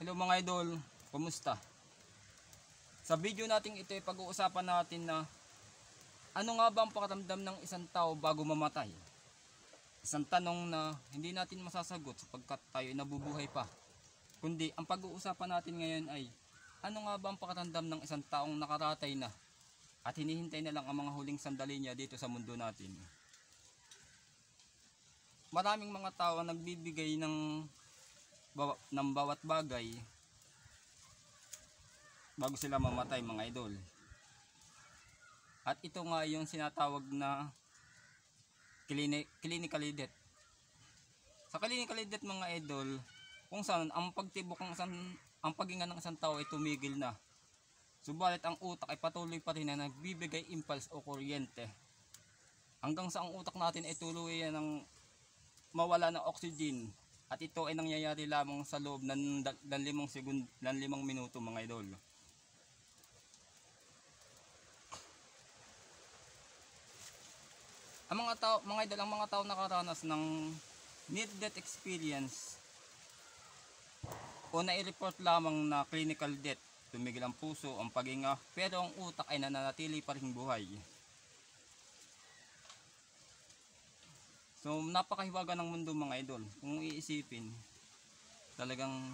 Hello mga idol, kumusta? Sa video natin ito ay pag-uusapan natin na ano nga ba ang pakiramdam ng isang tao bago mamatay? Isang tanong na hindi natin masasagot sapagkat tayo ay nabubuhay pa. Kundi ang pag-uusapan natin ngayon ay ano nga ba ang pakiramdam ng isang taong nakaratay na at hinihintay na lang ang mga huling sandali niya dito sa mundo natin. Maraming mga tao ang nagbibigay ng bawat bagay bago sila mamatay mga idol. At ito nga yung sinatawag na clinical death. Sa clinical death mga idol, kung saan ang pagtibok ng ang paghinga ng isang tao ay tumigil na. Subalit ang utak ay patuloy pa rin na nagbibigay impulse o kuryente. Hanggang sa ang utak natin ay tuluyan ng mawala ng oxygen. At ito ay nangyayari lamang sa loob ng 5 minuto mga idol. Ang mga tao nakaranas ng near death experience o nai-report lamang na clinical death, tumigil ang puso, ang paghinga, pero ang utak ay nananatili pa ring buhay. So napakahiwaga ng mundo mga idol. Kung iisipin, talagang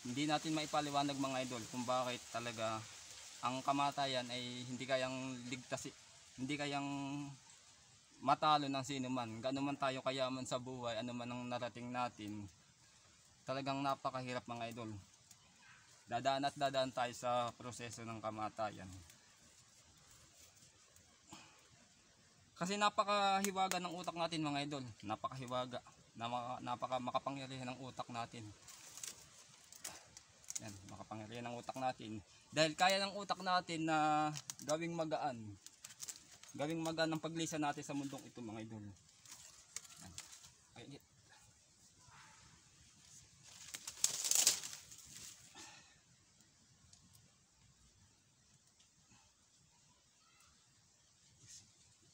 hindi natin maipaliwanag mga idol kung bakit talaga ang kamatayan ay hindi kayang matalo ng sino man. Gaano man tayo kayaman sa buhay, ano man ang narating natin, talagang napakahirap mga idol. Dadaan tayo sa proseso ng kamatayan. Kasi napakahiwaga ng utak natin mga idol. Napakahiwaga. Makapangyarihan ng utak natin. Yan, makapangyarihan ng utak natin. Dahil kaya ng utak natin na gawing magaan ang paglisan natin sa mundong ito mga idol. Yan. Ay,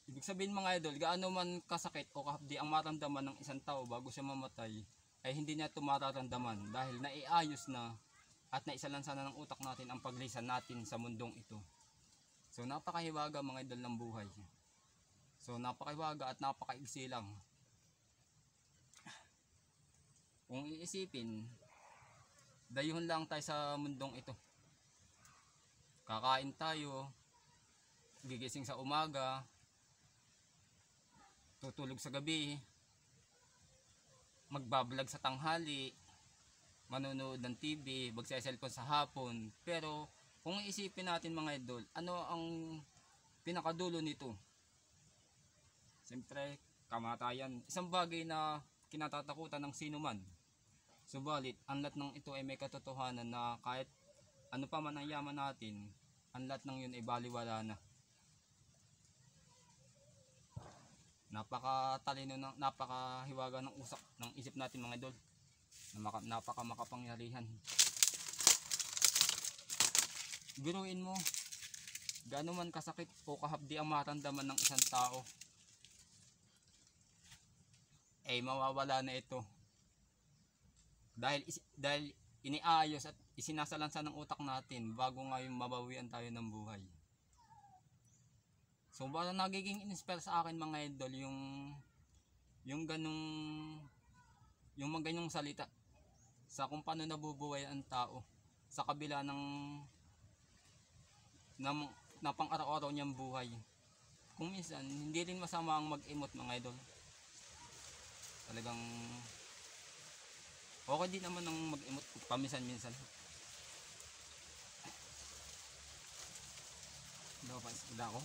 ibig sabihin mga idol, gaano man kasakit o kahapdi ang maramdaman ng isang tao bago siya mamatay, ay hindi niya ito mararamdaman dahil naiayos na at naisalansa na ng utak natin ang paglisan natin sa mundong ito. So napakahiwaga mga idol ng buhay. So napakahiwaga at napakaigsi lang. Kung iisipin, dayuhan lang tayo sa mundong ito. Kakain tayo, gigising sa umaga, tutulog sa gabi, magbablog sa tanghali, manonood ng TV, magse-cellphone sa hapon. Pero kung iisipin natin mga idol, ano ang pinakadulo nito? Siyempre, kamatayan. Isang bagay na kinatatakutan ng sino man. Subalit, ang lahat ng ito ay may katotohanan na kahit ano pa man ang yaman natin, ang lahat ng yun ay baliwala na. Napakatalino, napakahiwaga ng isip natin mga idol. Napaka makapangyarihan. Biruin mo, gaano man kasakit o kahapdi ang maramdaman ng isang tao, ay mawawala na ito. Dahil iniayos at isinasalansa ng utak natin bago ngayon mabawian tayo ng buhay. So parang nagiging inspire sa akin mga idol yung mga ganyong salita sa kung paano nabubuhay ang tao sa kabila ng pang araw-araw niyang buhay. Kung minsan hindi rin masama ang mag-emote mga idol. Talagang okay din naman ang mag-emote paminsan-minsan. Wala ko.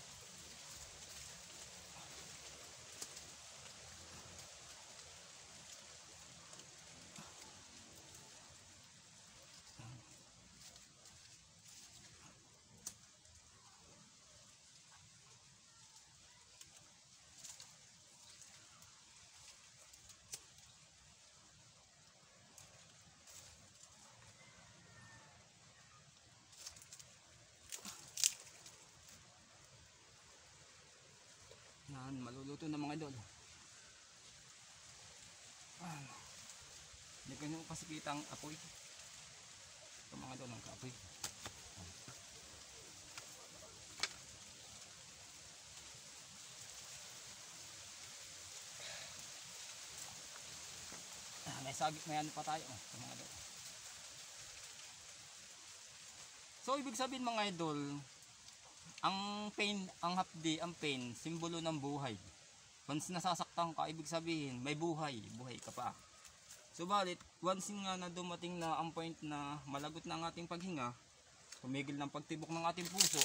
Maluluto na mga idol. Hindi ganyan kasi kita ang apoy. Ito mga idol ang kaapoy. May sagit, may ano pa tayo. Ito mga idol. So ibig sabihin mga idol, ang pain, ang hapdi, ang pain, simbolo ng buhay. Once nasasaktan ka, ibig sabihin may buhay, buhay ka pa. Subalit, once nga na dumating na ang point na malagot na ang ating paghinga, tumigil ng pagtibok ng ating puso,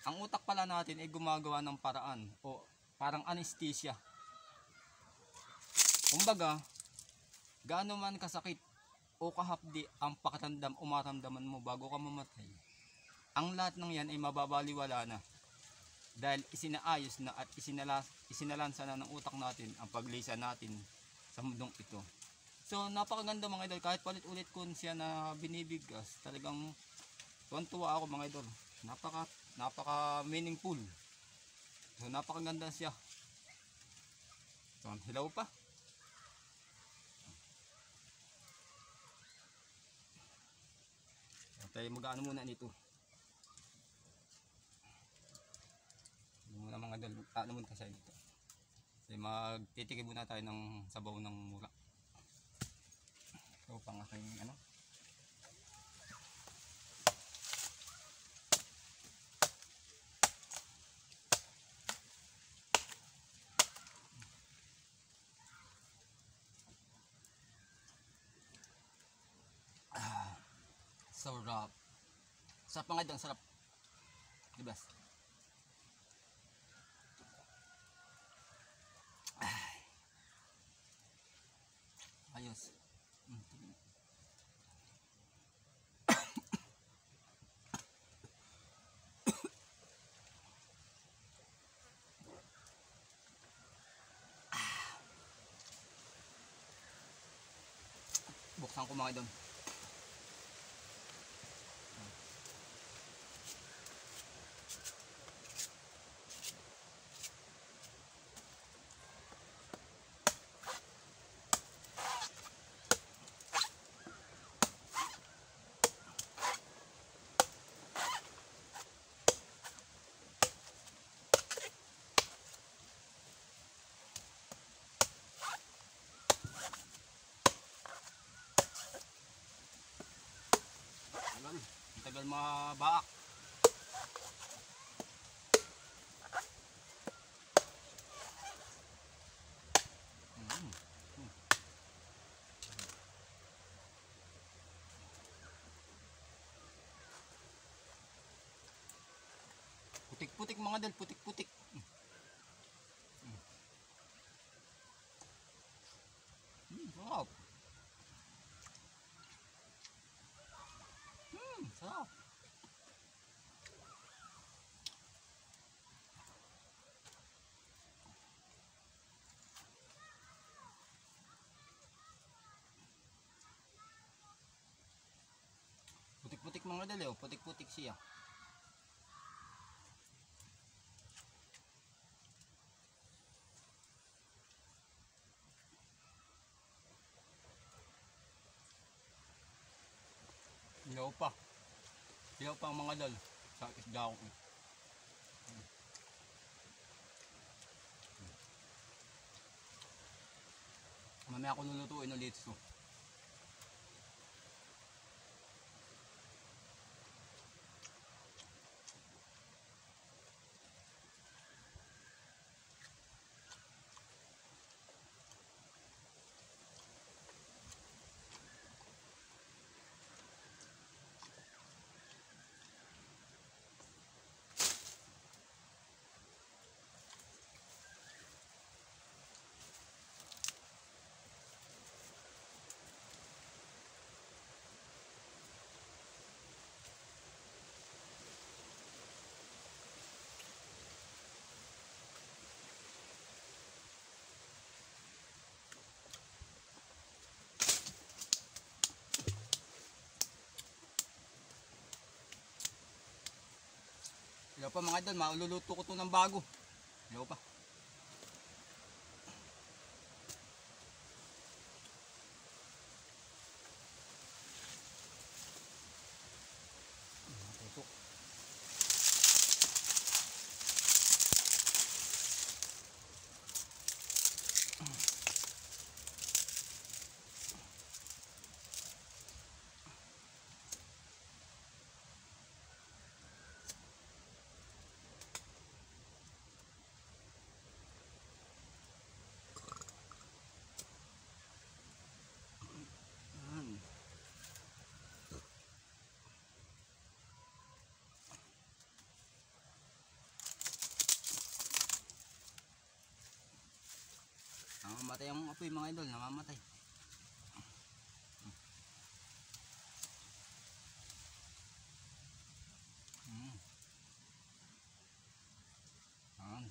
ang utak pala natin ay gumagawa ng paraan o parang anesthesia. Kumbaga, gaano man kasakit o kahapdi ang pakiramdam o maramdaman mo bago ka mamatay, ang lahat ng yan ay mababaliwala na dahil isinaayos na at isinalansa na ng utak natin ang paglisa natin sa mundong ito. So napakaganda mga idol, kahit palit-ulit ko siya na binibigas, talagang tuwan-tuwa ako mga idol. Napaka meaningful. So napakaganda siya. So hilaw pa. Tayo mag-ano muna nito. Muna mga idol, ano muna tayo dito. So magtitikim muna tayo ng sabaw ng mura. So pang aking ano. Sarap. Sarap mga idol, sarap. Diba? Ayos. Buksan ko mga idol. Ang tagal mabaak. Putik-putik mga idol, putik-putik. Sarap. Sarap. Putik-putik mga idol, oh. Putik-putik siya. Hilaw pa. Hilaw pa ang mga idol. Sa isda ko. Mamaya ko lulutuin ulit. So. Hilaw pa mga idol, maululuto ko to ng bago. Hilaw pa. Mamatay ang apoy mga idol, namamatay. Ayan.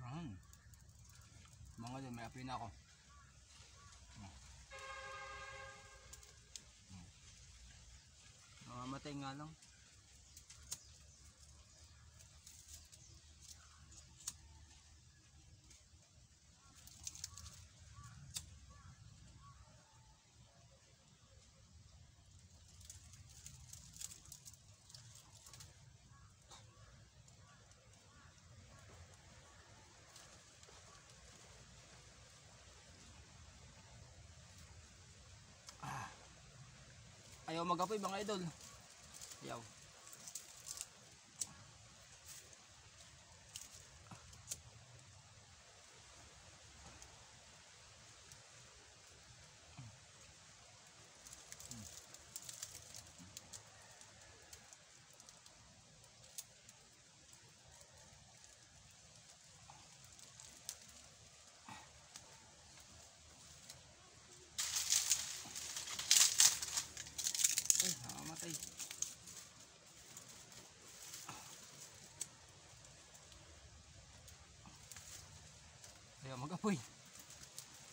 Ayan. Mga idol, may apoy na ako. Namamatay nga lang. Ayaw mag-apoy mga idol. Ayaw. Ay, namamatay. Ayaw mag-apoy.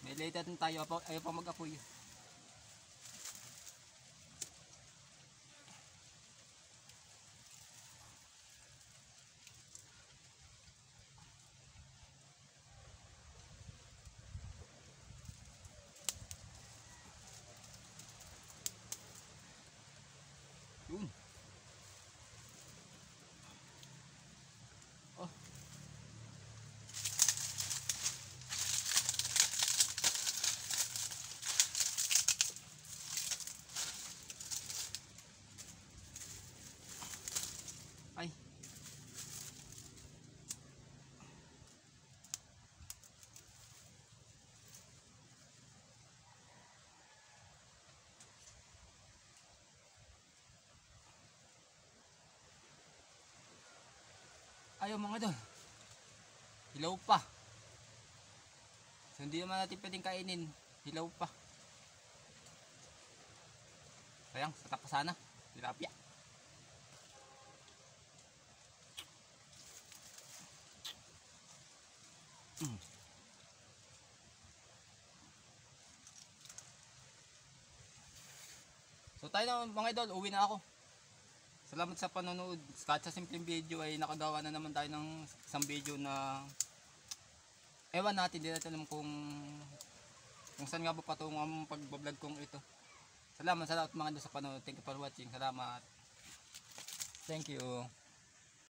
May late natin tayo, ayaw pa mag-apoy. Yun. Oh. Ay. Ayaw mga idol. Hilaw pa. So, hindi naman natin pwedeng kainin. Hilaw pa. Sayang, sa tapas sana. Tilapia. So tayo na mga idol, uwi na ako. Salamat sa panonood. Kahit sa simpleng video ay nakagawa na naman tayo ng isang video na ewan natin, hindi natin alam kung saan nga ba patungo ang pagbablog kong ito. Salamat sa lahat mga idol sa panonood. Thank you for watching. Salamat. Thank you.